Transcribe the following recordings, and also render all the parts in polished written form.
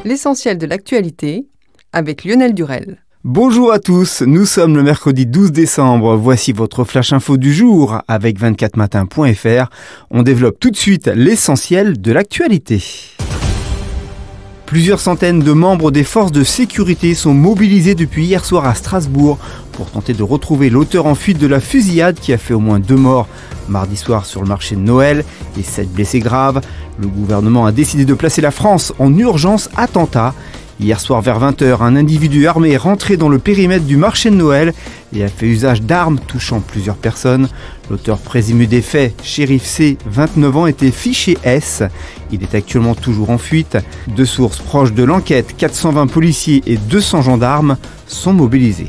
L'essentiel de l'actualité avec Lionel Durel. Bonjour à tous, nous sommes le mercredi 12 décembre. Voici votre flash info du jour avec 24matin.fr. On développe tout de suite l'essentiel de l'actualité. Plusieurs centaines de membres des forces de sécurité sont mobilisés depuis hier soir à Strasbourg pour tenter de retrouver l'auteur en fuite de la fusillade qui a fait au moins 2 morts mardi soir sur le marché de Noël et 7 blessés graves. Le gouvernement a décidé de placer la France en urgence attentat. Hier soir vers 20h, un individu armé est rentré dans le périmètre du marché de Noël et a fait usage d'armes touchant plusieurs personnes. L'auteur présumé des faits, Shérif C, 29 ans, était fiché S. Il est actuellement toujours en fuite. 2 sources proches de l'enquête, 420 policiers et 200 gendarmes sont mobilisés.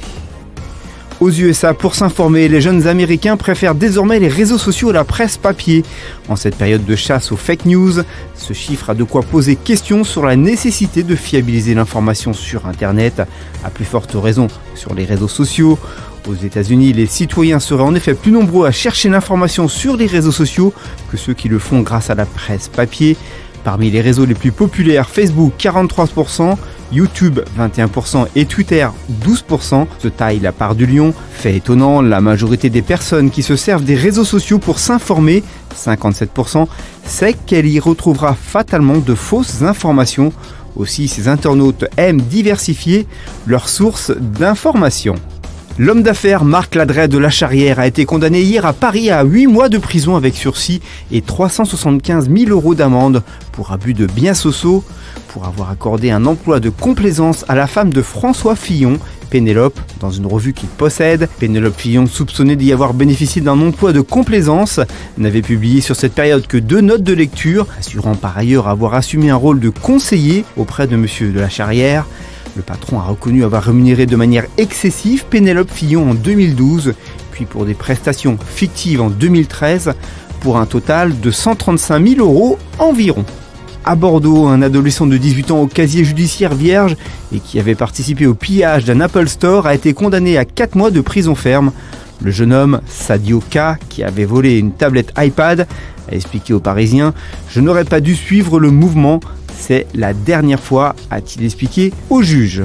Aux USA, pour s'informer, les jeunes Américains préfèrent désormais les réseaux sociaux à la presse papier. En cette période de chasse aux fake news, ce chiffre a de quoi poser question sur la nécessité de fiabiliser l'information sur Internet, à plus forte raison sur les réseaux sociaux. Aux États-Unis, les citoyens seraient en effet plus nombreux à chercher l'information sur les réseaux sociaux que ceux qui le font grâce à la presse papier. Parmi les réseaux les plus populaires, Facebook 43%, YouTube 21% et Twitter 12% se taille la part du lion. Fait étonnant, la majorité des personnes qui se servent des réseaux sociaux pour s'informer, 57%, sait qu'elle y retrouvera fatalement de fausses informations. Aussi, ces internautes aiment diversifier leurs sources d'informations. L'homme d'affaires Marc Ladret de La Charrière a été condamné hier à Paris à 8 mois de prison avec sursis et 375 000 € d'amende pour abus de biens sociaux, pour avoir accordé un emploi de complaisance à la femme de François Fillon, Pénélope, dans une revue qu'il possède. Pénélope Fillon, soupçonnée d'y avoir bénéficié d'un emploi de complaisance, n'avait publié sur cette période que 2 notes de lecture, assurant par ailleurs avoir assumé un rôle de conseiller auprès de monsieur de La Charrière. Le patron a reconnu avoir rémunéré de manière excessive Pénélope Fillon en 2012, puis pour des prestations fictives en 2013, pour un total de 135 000 € environ. À Bordeaux, un adolescent de 18 ans au casier judiciaire vierge et qui avait participé au pillage d'un Apple Store a été condamné à 4 mois de prison ferme. Le jeune homme, Sadio K, qui avait volé une tablette iPad, a expliqué aux Parisiens « Je n'aurais pas dû suivre le mouvement. C'est la dernière fois », a-t-il expliqué au juge.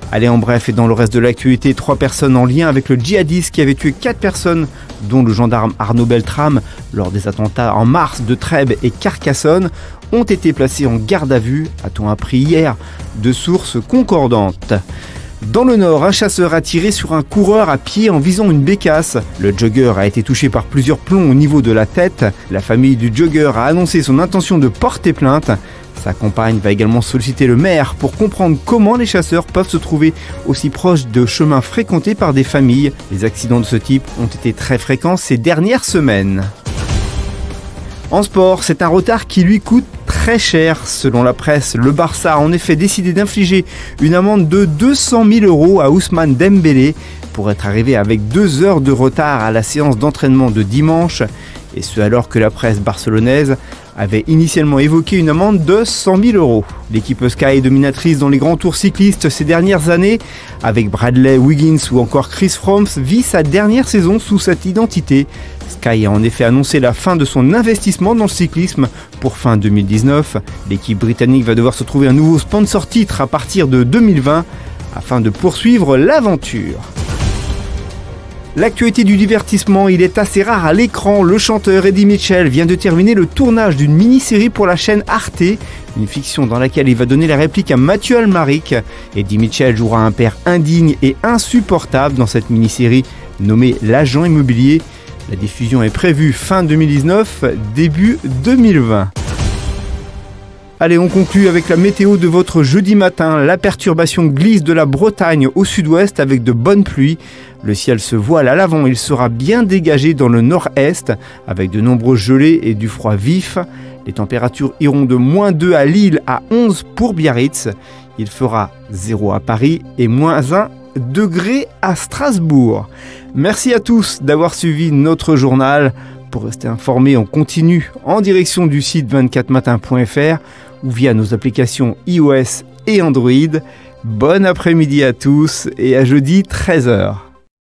Allez, en bref, et dans le reste de l'actualité, 3 personnes en lien avec le djihadiste qui avait tué 4 personnes, dont le gendarme Arnaud Beltrame, lors des attentats en mars de Trèbes et Carcassonne, ont été placées en garde à vue, a-t-on appris hier, de sources concordantes. Dans le Nord, un chasseur a tiré sur un coureur à pied en visant une bécasse. Le jogger a été touché par plusieurs plombs au niveau de la tête. La famille du jogger a annoncé son intention de porter plainte. Sa compagne va également solliciter le maire pour comprendre comment les chasseurs peuvent se trouver aussi proches de chemins fréquentés par des familles. Les accidents de ce type ont été très fréquents ces dernières semaines. En sport, c'est un retard qui lui coûte très cher. Selon la presse, le Barça a en effet décidé d'infliger une amende de 200 000 € à Ousmane Dembélé pour être arrivé avec 2 heures de retard à la séance d'entraînement de dimanche. Et ce alors que la presse barcelonaise avait initialement évoqué une amende de 100 000 €. L'équipe Sky est dominatrice dans les grands tours cyclistes ces dernières années. Avec Bradley Wiggins ou encore Chris Froome, vit sa dernière saison sous cette identité. Sky a en effet annoncé la fin de son investissement dans le cyclisme pour fin 2019. L'équipe britannique va devoir se trouver un nouveau sponsor titre à partir de 2020 afin de poursuivre l'aventure. L'actualité du divertissement, il est assez rare à l'écran. Le chanteur Eddie Mitchell vient de terminer le tournage d'une mini-série pour la chaîne Arte, une fiction dans laquelle il va donner la réplique à Mathieu Almaric. Eddie Mitchell jouera un père indigne et insupportable dans cette mini-série nommée L'Agent Immobilier. La diffusion est prévue fin 2019, début 2020. Allez, on conclut avec la météo de votre jeudi matin. La perturbation glisse de la Bretagne au sud-ouest avec de bonnes pluies. Le ciel se voile à l'avant, il sera bien dégagé dans le nord-est avec de nombreuses gelées et du froid vif. Les températures iront de -2 à Lille à 11 pour Biarritz. Il fera 0 à Paris et -1 degré à Strasbourg. Merci à tous d'avoir suivi notre journal. Pour rester informé, on continue en direction du site 24matin.fr ou via nos applications iOS et Android. Bon après-midi à tous et à jeudi 13h.